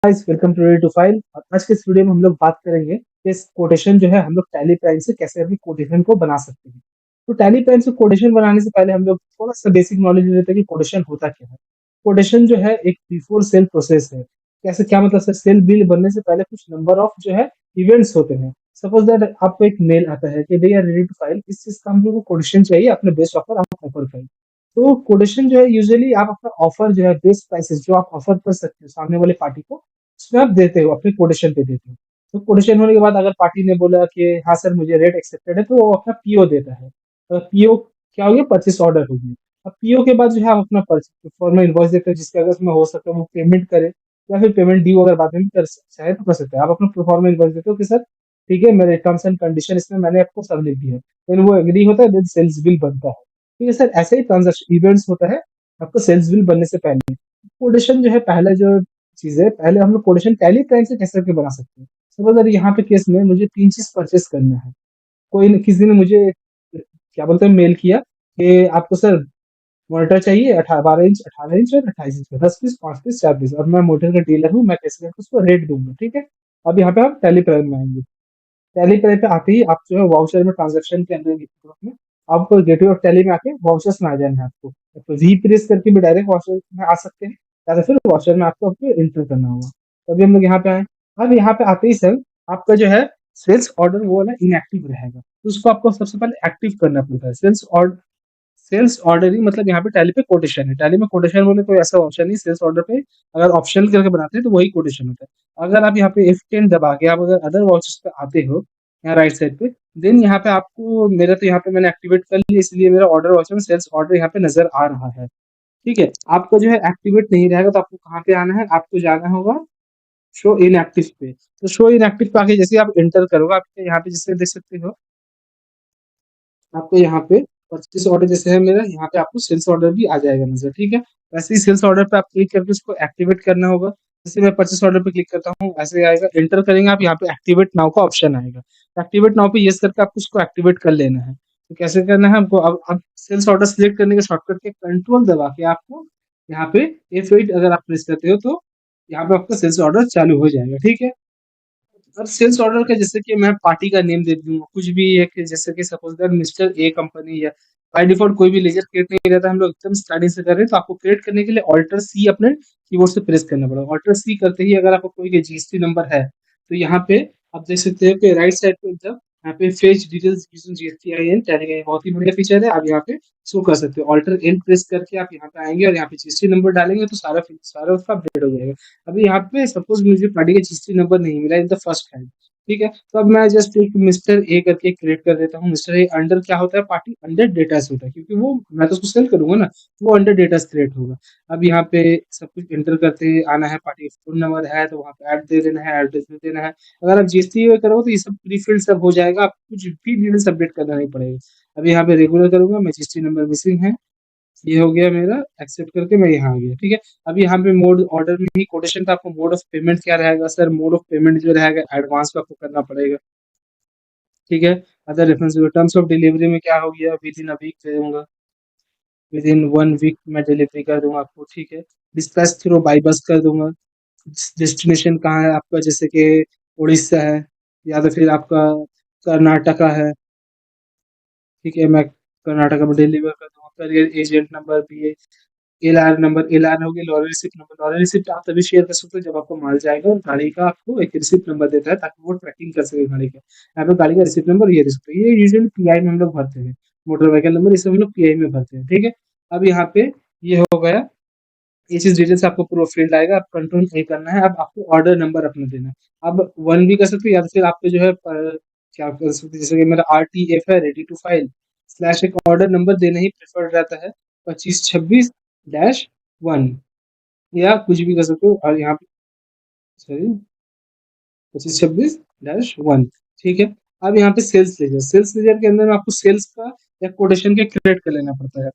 Guys welcome to ready to file. और आज के इस वीडियो में हम लोग बात करेंगे कि इस कोटेशन जो है हम लोग टैली प्राइम से कैसे अपनी कोटेशन को बना सकते हैं। तो टैली प्राइम से कोटेशन बनाने से पहले हम लोग थोड़ा सा बेसिक नॉलेज ले लेते हैं कि कोटेशन होता क्या है। कोटेशन जो है एक बिफोर सेल प्रोसेस है। कैसे क्या मतलब सर, सेल बिल बनने से पहले कुछ नंबर ऑफ जो है इवेंट्स होते हैं। सपोज दैट आपको एक मेल आता है कि they are ready to file, इस चीज का हम लोग को कोटेशन चाहिए अपने बेस्ट ऑफर आप ऑफर करें। तो कोटेशन जो है यूजुअली आप अपना ऑफर जो है बेस्ट प्राइसेस जो आप ऑफर कर सकते हो सामने वाले पार्टी को, उसमें आप देते हो, अपने कोटेशन पे देते हो। तो कोटेशन होने के बाद अगर पार्टी ने बोला कि हाँ सर मुझे रेट एक्सेप्टेड है, तो वो अपना पीओ देता है। तो पीओ क्या हो गया, परचेस ऑर्डर हो गया। अब पीओ के बाद जो है आप अपना फॉर्मल इनवॉइस देते हो, जिसके अगर उसमें हो सकता है वो पेमेंट करे, या फिर पेमेंट ड्यू अगर बाद में भी कर चाहे तो कर सकते हैं। आप अपना प्रोफॉर्मा इनवॉइस देते हो कि सर ठीक है, मेरे टर्म्स एंड कंडीशन इसमें मैंने आपको सब लिख दिया है। देन वो एग्री होता है, देन सेल्स बिल बनता है। ठीक है सर, ऐसे ही ट्रांजेक्शन इवेंट्स होता है आपको सेल्स बिल बनने से पहले। कोटेशन जो है पहला जो चीज है, पहले हम लोग कोटेशन टैली प्राइस से कैसे करके बना सकते हैं। सपोज अगर यहाँ पे केस में मुझे 3 चीज परचेस करना है। किसी ने मुझे क्या बोलते हैं मेल किया कि आपको सर मॉनिटर चाहिए 12 इंच, 18 इंच और 28 इंच का, 10 पीस, 5 पीस, 4 पीस, और मैं मोटर का डीलर हूँ, मैं कैसे करके उसको रेट दूंगा। ठीक है, अब यहाँ पे आप टैली प्राइस में आएंगे। टैली पे पे आते ही आप जो है वाउचर में ट्रांजेक्शन के अंदर में आपको गेटवे ऑफ टैली में आके वाउचर्स में आ जाना है आपको। तो वी प्रेस करके भी डायरेक्ट वाउचर में आ सकते हैं, या तो फिर वाउचर में आपको एंटर करना होगा। तभी हम लोग यहाँ पे आए। अब यहाँ पे आते ही सर आपका जो है सेल्स ऑर्डर वो वाला इनएक्टिव रहेगा, तो उसको आपको सबसे पहले एक्टिव करना पड़ता है। सेल्स ऑर्डर ही मतलब यहाँ पे टैली पे कोटेशन है। टैली में कोटेशन बोले कोई ऐसा ऑप्शन नहीं, सेल्स ऑर्डर पे अगर ऑप्शनल करके बनाते हैं तो वही कोटेशन होता है। अगर आप यहाँ पे F10 दबा के आप अगर अदर वॉचेस पे आते हो, यहाँ राइट साइड पे, देन यहाँ पे आपको, मेरा तो यहाँ पे मैंने एक्टिवेट कर लिया इसलिए मेरा ऑर्डर वॉच में सेल्स ऑर्डर यहाँ पे नजर आ रहा है। ठीक है, आपको जो है एक्टिवेट नहीं रहेगा तो आपको कहाँ पे आना है, आपको जाना होगा शो इन एक्टिव पे। तो शो इन एक्टिव पे आके जैसे आप एंटर करोगे, आपके यहाँ पे जिससे देख सकते हो, आपको यहाँ पे परचेस ऑर्डर जैसे है मेरा, यहाँ पे आपको सेल्स ऑर्डर भी आ जाएगा नजर। ठीक है, वैसे ही सेल्स ऑर्डर पे आप क्लिक करके उसको एक्टिवेट करना होगा। जैसे मैं परचेस ऑर्डर पे क्लिक करता हूँ ऐसे आएगा, एंटर करेंगे आप, यहाँ पे एक्टिवेट नाउ का ऑप्शन आएगा। एक्टिवेट नाउ पे यस करके आपको उसको एक्टिवेट कर लेना है। तो कैसे करना है हमको, अब सेल्स ऑर्डर सिलेक्ट करने के शॉर्टकट के कंट्रोल दबा के आपको यहाँ पे F8 अगर आप प्रेस करते हो तो यहाँ पे आपका सेल्स ऑर्डर चालू हो जाएगा। ठीक है, अब सेल्स ऑर्डर का जैसे कि मैं पार्टी का नेम दे दूंगा, कुछ भी एक, जैसे कि suppose that mister A company, या बाय डिफॉल्ट कोई भी लेजर क्रिएट नहीं रहता, हम लोग एकदम स्टार्टिंग से कर रहे हैं, तो आपको क्रिएट करने के लिए ऑल्टर सी अपने कीबोर्ड से प्रेस करना पड़ेगा। ऑल्टर सी करते ही अगर आपको कोई जीएसटी नंबर है तो यहाँ पे आप देख सकते हो कि राइट साइड पे एकदम यहाँ पे fetch details using GST I N tag है, बहुत ही बढ़िया फीचर है। आप यहाँ पे शो कर सकते हो, ऑल्टर एल प्रेस करके आप यहाँ पे आएंगे और यहाँ पे जीएसटी नंबर डालेंगे तो सारा सारा उसका अपडेट हो जाएगा। अभी यहाँ पे सपोज मुझे पार्टी का जीएसटी नंबर नहीं मिला इन द फर्स्ट हैंड। ठीक है, तो अब मैं जस्ट एक मिस्टर ए करके क्रिएट कर देता हूँ। मिस्टर ए अंडर क्या होता है, पार्टी अंडर डेटास होता है, क्योंकि वो मैं तो उसको सेल करूंगा ना, तो वो अंडर डेटास क्रिएट होगा। अब यहाँ पे सब कुछ एंटर करते आना है, पार्टी फोन नंबर है तो वहाँ पे ऐड दे देना है, एड्रेस दे देना है। अगर आप जीएसटी करोगे तो ये सब प्री फिल्ड सब हो जाएगा, आप कुछ भी डिटेल्स अपडेट करना नहीं पड़ेगा। अभी यहाँ पे रेगुलर करूंगा मैं, जीएसटी नंबर मिसिंग है, ये हो गया मेरा, एक्सेप्ट करके मैं यहाँ आ गया। ठीक है, अब यहाँ पे मोड ऑर्डर में ही कोटेशन का आपको मोड ऑफ पेमेंट क्या रहेगा, सर मोड ऑफ पेमेंट जो रहेगा एडवांस पे आपको करना पड़ेगा। ठीक है, other reference terms of delivery में क्या हो गया, विद इन अ वीक दे दूंगा, विद इन 1 वीक मैं डिलीवरी कर दूंगा आपको। ठीक है, डिस्पैच थ्रू बाई बस कर दूंगा। डेस्टिनेशन कहाँ है आपका, जैसे कि उड़ीसा है या तो फिर आपका कर्नाटका है। ठीक है, मैं कर्नाटका में डिलीवर कर दूंगा। करियर एजेंट नंबर भी है, एलआर नंबर, एलआर हो गया lorry receipt number. Lorry receipt आप तभी शेयर कर सकते हो जब आपको माल जाएगा और गाड़ी का आपको एक रिसिप्ट नंबर देता है ताकि वो ट्रैकिंग कर सके गाड़ी का। यहाँ पे गाड़ी का रिसिप्ट नंबर, ये रिसिप्ट, ये यूजुअली पीआई में हम लोग भरते हैं, मोटर व्हीकल नंबर इसे हम लोग पीआई में भरते हैं। ठीक है, अब यहाँ पे ये हो गया, ये चीज डिटेल्स आपको पूरा फील्ड आएगा, आप कंट्रोल ए करना है। अब आपको ऑर्डर नंबर अपना देना है। अब वन भी कर सकते हो या तो फिर आपके जो है क्या कर सकते हो, जैसे कि मेरा RTF है, रेडी टू फाइल स्लैश एक ऑर्डर नंबर देना ही प्रेफर्ड रहता है, 2526-1, या कुछ भी कर सकते हो। और यहाँ पे सॉरी 2526-1। ठीक है, अब यहाँ पे सेल्स लेजर के अंदर में आपको सेल्स का या कोटेशन के क्रिएट कर लेना पड़ता है।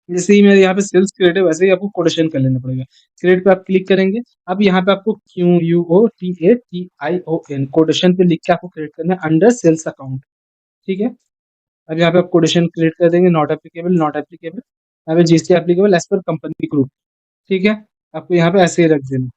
जैसे ही मेरे यहाँ पे सेल्स क्रिएट है वैसे ही आपको कोटेशन कर लेना पड़ेगा। क्रिएट पे आप क्लिक करेंगे, अब यहाँ पे आपको QUOTATION कोटेशन पे लिख के आपको क्रिएट करना है अंडर सेल्स अकाउंट। ठीक है, अब यहाँ पे आप कोटेशन क्रिएट कर देंगे, नॉट एप्लीकेबल, नॉट एप्लीकेबल, यहाँ पे GST applicable as per company group. ठीक है, आपको यहाँ पे ऐसे ही रख देना।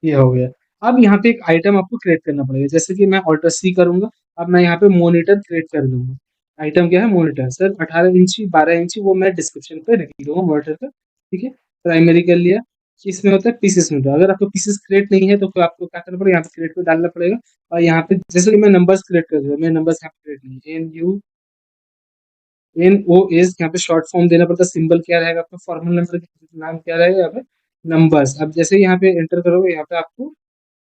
ये हो गया। अब यहाँ पे एक आइटम आपको क्रिएट करना पड़ेगा, जैसे कि मैं ऑल्टर सी करूंगा। अब मैं यहाँ पे मॉनिटर क्रिएट कर दूंगा। आइटम क्या है? मॉनिटर। सर 18 इंची 12 इंची वो मैं डिस्क्रिप्शन पे लिख दूंगा मॉनिटर का। ठीक है, प्राइमरी कर लिया। इसमें होता है पीसेस में, तो अगर आपको पीसेस क्रिएट नहीं है तो फिर आपको क्या करना पड़ेगा, यहाँ पे क्रिएट पे डालना पड़ेगा। और यहाँ पे जैसे कि मैं नंबर्स क्रिएट कर दूंगा, मेरे नंबर्स यहाँ पे क्रिएट नहीं है। NUNOS यहाँ पे शॉर्ट फॉर्म देना पड़ता है। सिंबल क्या रहेगा आपका? फॉर्मल नंबर नाम क्या रहेगा यहाँ पे? नंबर्स। अब जैसे ही यहाँ पे एंटर करोगे, यहाँ पे आपको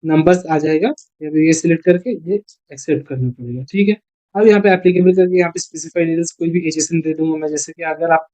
नंबर्स आ जाएगा। यहाँ पे ये सिलेक्ट करके ये एक्सेप्ट करना पड़ेगा। ठीक है, अब यहाँ पे एप्लीकेबल करके यहाँ पे स्पेसिफाई डिटेल्स कोई भी HSN दे दूंगा मैं। जैसे कि अगर आप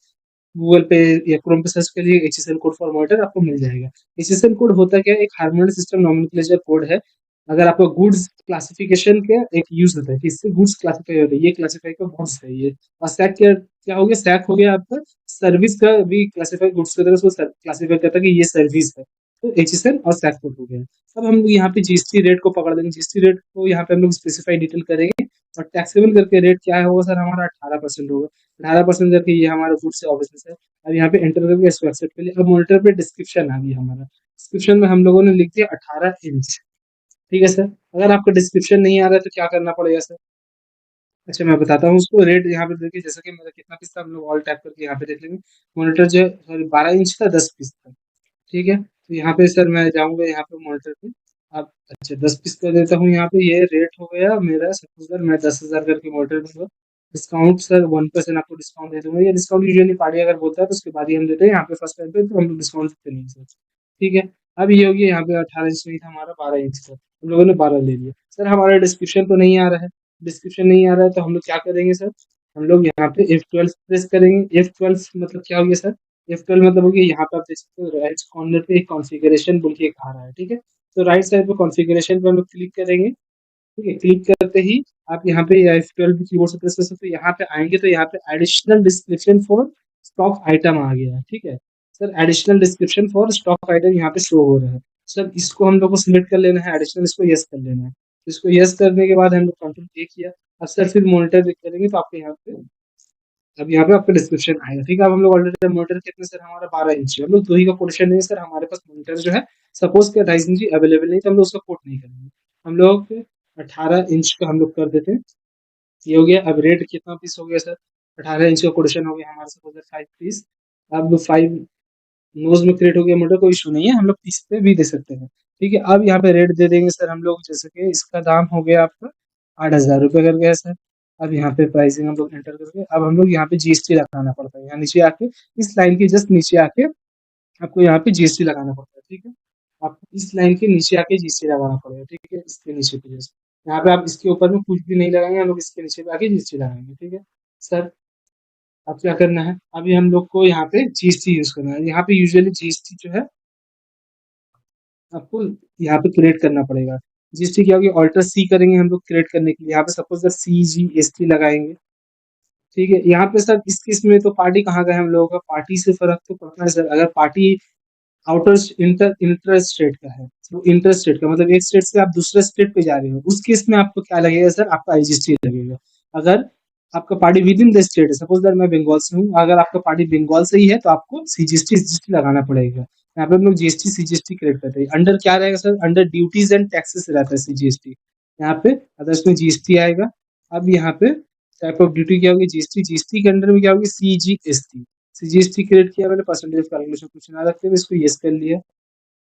गूगल पे या क्रोम पे सर्च करिए HSN कोड फॉर मॉनिटर, आपको मिल जाएगा। HSN कोड होता क्या है? एक हार्मोनिक सिस्टम नोमेनक्लेचर कोड है। अगर आपको गुड्स क्लासिफिकेशन का एक यूज होता है कि इससे गुड्स क्लासिफाई होता है, ये क्लासिफाई का गुड्स है ये। और सैक क्या क्या हो गया? सैक हो गया आपका सर्विस का भी क्लासिफाई, गुड्स की तरह उसको क्लासिफाई करता है कि ये सर्विस है। तो HSN और सैक कोड हो गया। अब हम लोग यहाँ पे GST रेट को पकड़ लेंगे। GST रेट को यहाँ पे हम लोग स्पेसिफाई डिटेल करेंगे। और टैक्सेबल करके रेट क्या होगा सर? हमारा 18% होगा। 18% करके ये हमारा गुड्स है, ऑब्वियसली सर। अब यहाँ पे एंटर करके इसको एक्सेप्ट कर लिया। अब मॉनिटर पे डिस्क्रिप्शन आ गया हमारा। डिस्क्रिप्शन में हम लोगों ने लिख दिया 18 इंच। ठीक है सर। अगर आपका डिस्क्रिप्शन नहीं आ रहा है तो क्या करना पड़ेगा सर? अच्छा, मैं बताता हूँ उसको। रेट यहाँ पे देखिए, जैसे कि मेरा कितना पीस था, हम लोग ऑल टैप करके यहाँ पे देख लेंगे। मॉनिटर जो है सॉरी 12 इंच था, 10 पीस था। ठीक है, तो यहाँ पे सर मैं जाऊंगा यहाँ पे मॉनिटर पे। अब अच्छा 10 पीस कर देता हूँ यहाँ पे। ये रेट हो गया मेरा। सपोज अगर मैं 10,000 करके मॉनिटर दूंगा। डिस्काउंट सर 1% आपको डिस्काउंट दे दूंगा। ये डिस्काउंट यूजुअली पार्टी अगर बोलता है तो उसके बाद ही हम देते हैं। यहाँ पे फर्स्ट टाइम पे तो हम लोग डिस्काउंट देते नहीं सर। ठीक है, अब ये हो गया। यहाँ पे 18 इंच नहीं था हमारा, 12 इंच था, हम लोगों ने 12 ले लिया। सर हमारा डिस्क्रिप्शन तो नहीं आ रहा है। डिस्क्रिप्शन नहीं आ रहा है तो हम लोग क्या करेंगे सर? हम लोग यहाँ पे F12 प्रेस करेंगे। F12 मतलब क्या हो गया सर? F12 मतलब हो गया, यहाँ पे आप देख सकते हो राइट कॉर्नर पे एक कॉन्फ़िगरेशन बोल के एक आ रहा है। ठीक है, तो राइट साइड पे कॉन्फ़िगरेशन पे हम लोग क्लिक करेंगे। ठीक है, क्लिक करते ही आप यहाँ पे F12 भी कीबोर्ड से प्रेस कर सकते हो। यहाँ पे आएंगे तो यहाँ पे additional description for stock item आ गया है। ठीक है sir, additional description for stock item यहाँ पे शो हो रहा है। सर इसको हम लोग को सिलेक्ट कर लेना है, एडिशनल इसको यस कर लेना है। इसको यस करने के बाद हम लोग कंट्रोल A किया। अब सर फिर मॉनिटर देख करेंगे तो आपके यहाँ पे, अब यहाँ पे आपका डिस्क्रिप्शन आएगा। ठीक है, अब हम लोग ऑलरेडी मॉनिटर कितने सर? हमारा 12 इंच। हम लोग दो ही का कोटेशन नहीं है सर हमारे पास। मॉनिटर जो है सपोज के 28 इंच अवेलेबल नहीं तो हम लोग उसका कोट नहीं करेंगे। हम लोग 18 इंच का हम लोग कर देते हैं। ये हो गया। अब रेट कितना पीस हो गया सर? 18 इंच का कोटेशन हो गया हमारे सपोज 5 पीस। अब 5 नोज में क्रिएट हो गया मोटर, कोई इशू नहीं है, हम लोग पीस पे भी दे सकते हैं। ठीक है, अब यहाँ पे रेट दे देंगे सर हम लोग। जैसे कि इसका दाम हो गया आपका 8,000 रुपये कर गया सर। अब यहाँ पे प्राइसिंग हम लोग एंटर करके, अब हम लोग यहाँ पे GST लगाना पड़ता है। यहाँ नीचे आके इस लाइन के जस्ट नीचे आके आपको यहाँ पे GST लगाना पड़ता है। ठीक है, आपको इस लाइन के नीचे आके GST लगाना पड़ेगा। ठीक है, इसके नीचे पे जस्ट यहाँ पे आप इसके ऊपर में कुछ भी नहीं लगाएंगे, हम लोग इसके नीचे पे आके GST लगाएंगे। ठीक है सर, अब क्या करना है? अभी हम लोग को यहाँ पे GST यूज करना है। यहाँ पे यूजुअली GST जो है आपको यहाँ पे क्रिएट करना पड़ेगा। GST क्या होगी? ऑल्टर C करेंगे हम लोग क्रिएट करने के लिए। यहाँ पे सपोज सर CGST लगाएंगे। ठीक है, यहाँ पे सर इस केस में तो पार्टी कहाँ गए हम लोगों का? पार्टी से फर्क तो पड़ता है सर। अगर पार्टी आउटर इंटर स्टेट का है तो इंटर स्टेट का मतलब एक स्टेट से आप दूसरे स्टेट पे जा रहे हो, उस केस में आपको क्या लगेगा सर? आपका IGST लगेगा। अगर आपका party with in the state है, सपोज दैट मैं बंगाल से हूँ, अगर आपका पार्टी बंगाल से ही है तो आपको CGST लगाना पड़ेगा। यहाँ पे हम लोग GST CGST क्रिएट करते हैं। अंडर क्या रहेगा sir? Under duties and taxes रहता है CGST। यहाँ पे अदर्स में GST आएगा। अब यहाँ पे टाइप ऑफ ड्यूटी क्या होगी? GST के अंडर में क्या होगी? CGST क्रिएट किया मैंने। परसेंटेज कैलकुलेशन कुछ ना रखते हुए इसको यस कर लिया।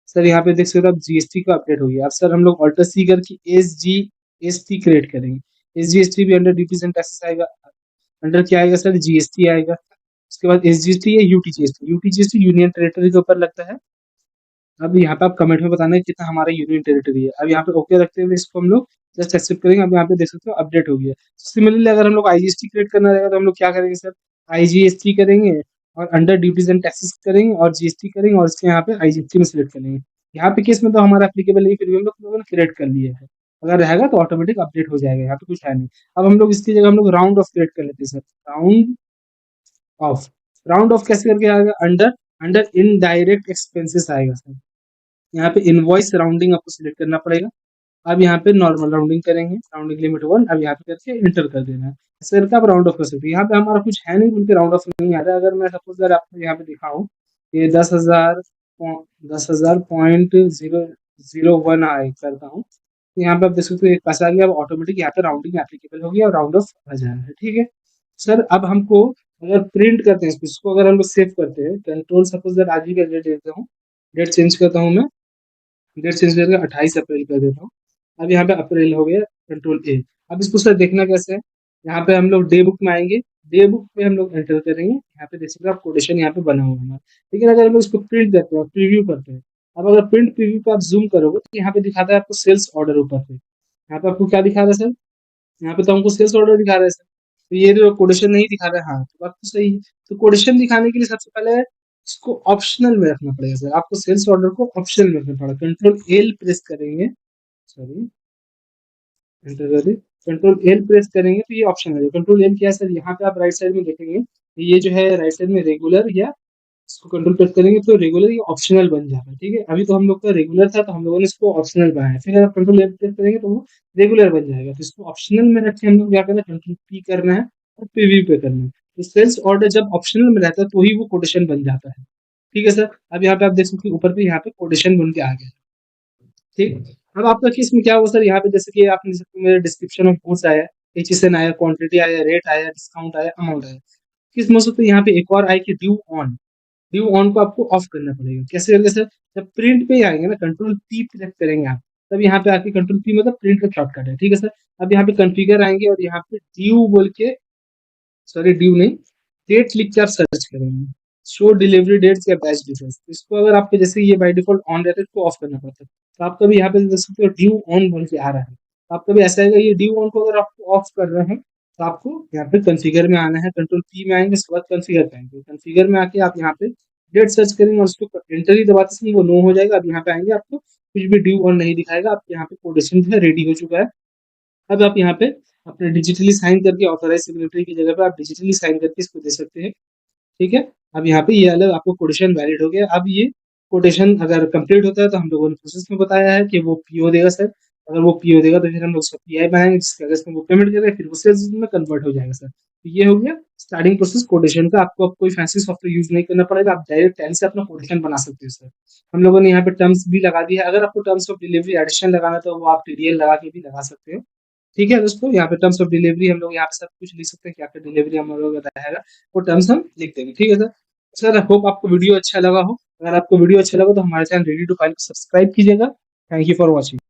सर यहाँ पे देख सकते हो आप GST का अपडेट हो गया। अब सर हम लोग ऑल्टर C करके SGST क्रिएट करेंगे। SGST भी अंडर ड्यूटीज एंड टैक्सेस आएगा। अंडर क्या आएगा सर? GST आएगा। उसके बाद SGST या UTGST यूनियन टेरिटरी के ऊपर लगता है। अब यहाँ पे आप कमेंट में बताना है कितना हमारा यूनियन टेरिटरी है। अब यहाँ पे ओके रखते हुए इसको हम लोग जस्ट एक्सेप्ट करेंगे। अब यहाँ पे देख सकते हो अपडेट हो गया। सिमिलरली अगर हम लोग IGST क्रिएट करना रहेगा तो हम लोग क्या करेंगे सर? IGST करेंगे और अंडर ड्यूटीज एंड टैक्सेस करेंगे और GST करेंगे और इसके यहाँ पे IGST में सिलेक्ट करेंगे। यहाँ पे केस में तो हमारा एप्लीकेबल नहीं, फिर भी हम लोगों ने क्रिएट कर लिया है। अगर रहेगा तो ऑटोमेटिक अपडेट हो जाएगा, यहाँ पे कुछ है नहीं। अब हम लोग इसकी जगह हम लोग राउंड ऑफ क्रिएट कर लेते हैं sir. Round of. Round of कैसे करके आएगा? अंडर अंडर इनडायरेक्ट एक्सपेंसेस आएगा सर। यहाँ पे इनवॉइस राउंडिंग आपको सिलेक्ट करना पड़ेगा। अब यहाँ पे नॉर्मल राउंडिंग करेंगे, राउंडिंग लिमिट 1। अब यहाँ पे करके इंटर कर देना है। ऐसे करके आप राउंड ऑफ कर सकते हो। यहाँ पे हमारा कुछ है नहीं बोल के राउंड ऑफ नहीं आ रहा है। अगर मैं सपोज अगर आपको यहाँ पे दिखाऊं ये 10,000 10,000.0 01 करता हूँ, तो यहाँ पे आप देख सकते हो एक पैसा आ गया। अब ऑटोमेटिक यहाँ पे राउंडिंग एप्लीकेबल हो गया और राउंड ऑफ आ जा रहा है, ठीक है। सर अब हमको अगर प्रिंट करते हैं इसको अगर हम लोग सेव करते हैं, कंट्रोल सपोज दैट आज ही का डेट देता हूँ, डेट चेंज करता हूँ मैं, डेट चेंज करके 28 अप्रैल कर देता हूँ। अब यहाँ पे अप्रैल हो गया, कंट्रोल ए। अब इसको सर देखना कैसे है, यहाँ पे हम लोग डे बुक में आएंगे, डे बुक पे हम लोग एंटर करेंगे, यहाँ पे देख सकते हैं आप कोटेशन यहाँ पे बना हुआ है हमारा। लेकिन अगर हम लोग इसको प्रिंट करते हैं, प्रीव्यू करते हैं, अब अगर प्रिंट प्रीव्यू पे आप जूम करोगे तो यहाँ पे दिखाता है आपको सेल्स ऑर्डर ऊपर पे। यहाँ पे आपको क्या दिखा रहा है सर, यहाँ पे तो हमको सेल्स ऑर्डर दिखा रहा है सर, तो ये जो कोटेशन नहीं दिखा रहा है, हाँ तो बात तो सही है। तो कोटेशन दिखाने के लिए सबसे पहले इसको ऑप्शनल में रखना पड़ेगा सर, आपको सेल्स ऑर्डर को ऑप्शनल में रखना पड़ेगा। कंट्रोल एल प्रेस करेंगे, सॉरी एंटर कर दें, कंट्रोल एल प्रेस करेंगे तो ये ऑप्शन आ जाएगा। कंट्रोल एल क्या है सर, यहाँ पे आप राइट साइड में देखेंगे ये जो है राइट साइड में रेगुलर, या इसको कंट्रोल प्रेस करेंगे तो रेगुलर ये ऑप्शनल बन जाता है, ठीक है। अभी तो हम लोग का रेगुलर था तो हम लोगों ने इसको ऑप्शनल बनाया, फिर अगर कंट्रोल एल प्रेस करेंगे तो वो रेगुलर बन जाएगा। तो इसको ऑप्शनल में रख के हम लोग क्या करना है, कंट्रोल पी करना है और प्रीव्यू पे करना है। तो सेल्स ऑर्डर जब ऑप्शनल में रहता है तो ही वो कोटेशन बन जाता है, ठीक है सर। अब यहाँ पे आप देख सकते हैं ऊपर पे यहाँ पे कोटेशन बन के आ गया, ठीक। अब आपका केस में क्या हुआ सर, यहाँ पे जैसे कि आपने देख सकते हैं मेरे डिस्क्रिप्शन ऑफ गुड्स आया, एचएसएन आया, क्वांटिटी आया, रेट आया, डिस्काउंट आया, अमाउंट आया। किस मकसद तो यहाँ पे एक और आई कि ड्यू ऑन, ड्यू ऑन को आपको ऑफ करना पड़ेगा। कैसे करेंगे सर, जब प्रिंट पे ही आएंगे ना, कंट्रोल पी प्रेस करेंगे आप, तब यहाँ पे आके कंट्रोल पी मतलब प्रिंट का शॉर्टकट है, ठीक है सर। अब यहाँ पे कॉन्फ़िगर आएंगे और यहाँ पे ड्यू बोल के, सॉरी ड्यू नहीं, डेट लिख के आप सर्च करेंगे, शो डिलीवरी डेट्स या बैच डिटेल्स। इसको अगर आपके जैसे ये बाय डिफॉल्ट ऑन रहता है इसको ऑफ करना पड़ता है। तो आपका भी यहाँ पे देख सकते हो ड्यू ऑन बोल के आ रहा है, तो आपका भी ऐसा है ये ड्यू ऑन को अगर आप ऑफ कर रहे हैं तो आपको यहाँ पे कॉन्फ़िगर में आना है, कंट्रोल पी में आएंगे, उसके बाद कॉन्फ़िगर पे आएंगे, कॉन्फ़िगर में आके आप यहाँ पे डेट सर्च करेंगे और उसको एंटर ही दबाते समय वो नो हो जाएगा। अब यहाँ पे आएंगे आपको कुछ भी ड्यू ऑन नहीं दिखाएगा, आपके यहाँ पे कोटेशन जो है रेडी हो चुका है। अब आप यहाँ पे अपने डिजिटली साइन करके ऑथराइज सिग्नेटरी की जगह पे आप डिजिटली साइन करके इसको दे सकते हैं, ठीक है। अब यहाँ पे ये अलग आपको कोटेशन वैलिड हो गया। अब ये कोटेशन अगर कंप्लीट होता है तो हम लोगों ने प्रोसेस में बताया है कि वो पीओ देगा सर, अगर वो पीओ देगा तो फिर हम लोग उसका पीआई बनाएंगे जिसके अगेंस्ट में वो पेमेंट करेगा, फिर वो सेल्स में कन्वर्ट हो जाएगा सर। तो ये हो गया स्टार्टिंग प्रोसेस कोटेशन का। आपको अब कोई फैंसी सॉफ्टवेयर यूज नहीं करना पड़ेगा, आप डायरेक्ट टैली से अपना कोटेशन बना सकते हो सर। हम लोगों ने यहाँ पे टर्म्स भी लगा दी है, अगर आपको टर्म्स ऑफ डिलीवरी एडिशन लगाना है तो वो आप टीडीएल लगा के भी लगा सकते हो, ठीक है दोस्तों। यहाँ पे टर्म्स ऑफ डिलीवरी हम लोग यहाँ पे सब कुछ लिख सकते हैं कि आपका डिलीवरी हम लोग बताएगा, वो टर्म्स हम लिख देंगे, ठीक है सर। सर होप आपको वीडियो अच्छा लगा हो, अगर आपको वीडियो अच्छा लगा तो हमारे चैनल रेडी टू फाइल को सब्सक्राइब कीजिएगा। Thank you for watching.